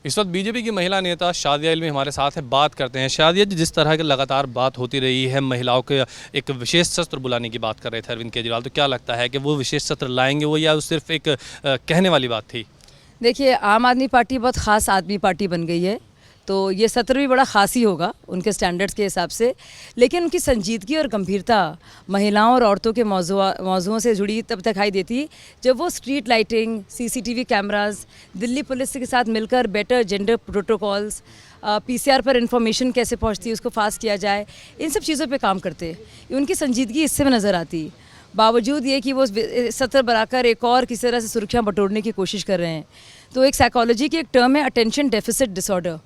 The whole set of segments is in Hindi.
इस वक्त बीजेपी की महिला नेता शादिया इल्मी हमारे साथ है, बात करते हैं। शादिया जी, जिस तरह की लगातार बात होती रही है, महिलाओं के एक विशेष सत्र बुलाने की बात कर रहे थे अरविंद केजरीवाल, तो क्या लगता है कि वो विशेष सत्र लाएंगे वो, या सिर्फ एक कहने वाली बात थी? देखिए, आम आदमी पार्टी बहुत ख़ास आदमी पार्टी बन गई है, तो ये सत्र भी बड़ा ख़ास ही होगा उनके स्टैंडर्ड्स के हिसाब से। लेकिन उनकी संजीदगी और गंभीरता महिलाओं और औरतों के मौज़ुओं से जुड़ी तब दिखाई देती जब वो street lighting, CCTV cameras, Delhi police के साथ मिलकर बेटर जेंडर प्रोटोकॉल्स, पीसीआर पर इंफॉर्मेशन कैसे पहुंचती है उसको फास्ट किया जाए, इन सब चीज़ों पे काम करते। उनकी संजीदगी इससे में नज़र आती, बावजूद ये कि वो सत्र बनाकर एक और किसी तरह से सुर्खियाँ बटोरने की कोशिश कर रहे हैं। तो एक साइकोलॉजी की एक टर्म है अटेंशन डेफिसिट डिसऑर्डर।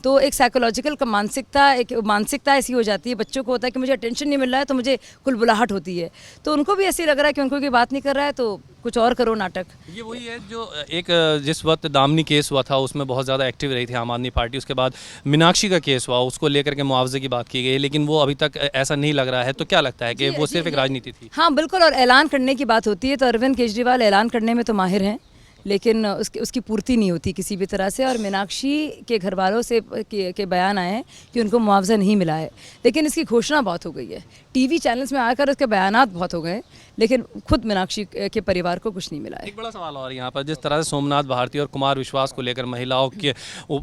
तो एक साइकोलॉजिकल का मानसिकता ऐसी हो जाती है, बच्चों को होता है कि मुझे अटेंशन नहीं मिल रहा है तो मुझे कुलबुलाहट होती है। तो उनको भी ऐसे लग रहा है कि उनको कोई बात नहीं कर रहा है तो कुछ और करो नाटक। ये वही है जो एक जिस वक्त दामनी केस हुआ था उसमें बहुत ज़्यादा एक्टिव रही थी आम आदमी पार्टी। उसके बाद मीनाक्षी का केस हुआ, उसको लेकर के मुआवजे की बात की गई, लेकिन वो अभी तक ऐसा नहीं लग रहा है। तो क्या लगता है कि वो सिर्फ एक राजनीति थी? हाँ बिल्कुल, और ऐलान करने की बात होती है तो अरविंद केजरीवाल ऐलान करने में तो माहिर हैं, लेकिन उसकी पूर्ति नहीं होती किसी भी तरह से। और मीनाक्षी के घर वालों से के बयान आए हैं कि उनको मुआवजा नहीं मिला है, लेकिन इसकी घोषणा बहुत हो गई है, टीवी चैनल्स में आकर उसके बयानात बहुत हो गए, लेकिन खुद मीनाक्षी के परिवार को कुछ नहीं मिला है। एक बड़ा सवाल और यहाँ पर, जिस तरह से सोमनाथ भारती और कुमार विश्वास को लेकर महिलाओं के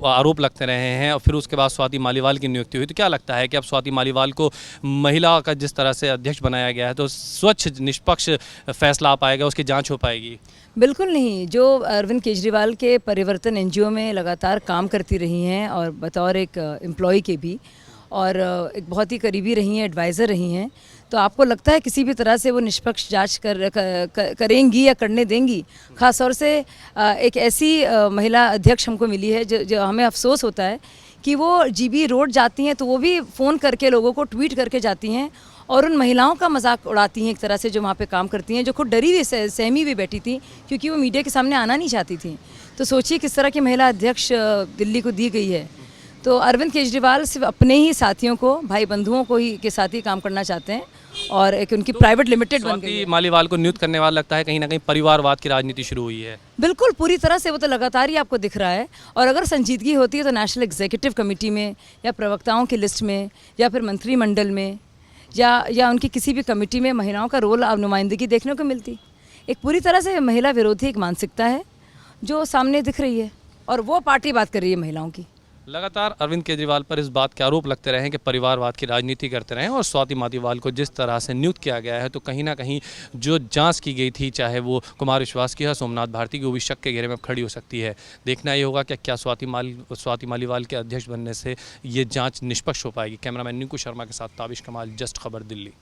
आरोप लगते रहे हैं और फिर उसके बाद स्वाति मालीवाल की नियुक्ति हुई, तो क्या लगता है कि अब स्वाति मालीवाल को महिला का जिस तरह से अध्यक्ष बनाया गया है तो स्वच्छ निष्पक्ष फैसला आ पाएगा, उसकी जाँच हो पाएगी? बिल्कुल नहीं। जो अरविंद केजरीवाल के परिवर्तन एनजीओ में लगातार काम करती रही हैं और बतौर एक एम्प्लॉय के भी, और एक बहुत ही करीबी रही हैं, एडवाइज़र रही हैं, तो आपको लगता है किसी भी तरह से वो निष्पक्ष जांच करेंगी या करने देंगी? ख़ास तौर से एक ऐसी महिला अध्यक्ष हमको मिली है जो हमें अफसोस होता है कि वो जीबी रोड जाती हैं तो वो भी फ़ोन करके लोगों को ट्वीट करके जाती हैं और उन महिलाओं का मजाक उड़ाती हैं एक तरह से जो वहाँ पे काम करती हैं, जो खुद डरी हुई सहमी हुई बैठी थी क्योंकि वो मीडिया के सामने आना नहीं चाहती थी। तो सोचिए किस तरह की महिला अध्यक्ष दिल्ली को दी गई है। तो अरविंद केजरीवाल सिर्फ अपने ही साथियों को, भाई बंधुओं को ही के साथ ही काम करना चाहते हैं और एक उनकी प्राइवेट लिमिटेड बन गई है। मालीवाल को नियुक्त करने वाला लगता है कहीं ना कहीं परिवारवाद की राजनीति शुरू हुई है। बिल्कुल, पूरी तरह से वो तो लगातार ही आपको दिख रहा है। और अगर संजीदगी होती है तो नेशनल एग्जीक्यूटिव कमेटी में या प्रवक्ताओं की लिस्ट में या फिर मंत्रिमंडल में या उनकी किसी भी कमेटी में महिलाओं का रोल और नुमाइंदगी देखने को मिलती। एक पूरी तरह से महिला विरोधी एक मानसिकता है जो सामने दिख रही है, और वो पार्टी बात कर रही है महिलाओं की। लगातार अरविंद केजरीवाल पर इस बात के आरोप लगते रहे हैं कि परिवारवाद की राजनीति करते रहे हैं, और स्वाति मालीवाल को जिस तरह से नियुक्त किया गया है तो कहीं ना कहीं जो जांच की गई थी, चाहे वो कुमार विश्वास की है, सोमनाथ भारती की, वो भी शक के घेरे में खड़ी हो सकती है। देखना ये होगा कि क्या स्वाति मालीवाल के अध्यक्ष बनने से ये जाँच निष्पक्ष हो पाएगी। कैमरामैन निकू शर्मा के साथ ताबिश कमाल, जस्ट खबर, दिल्ली।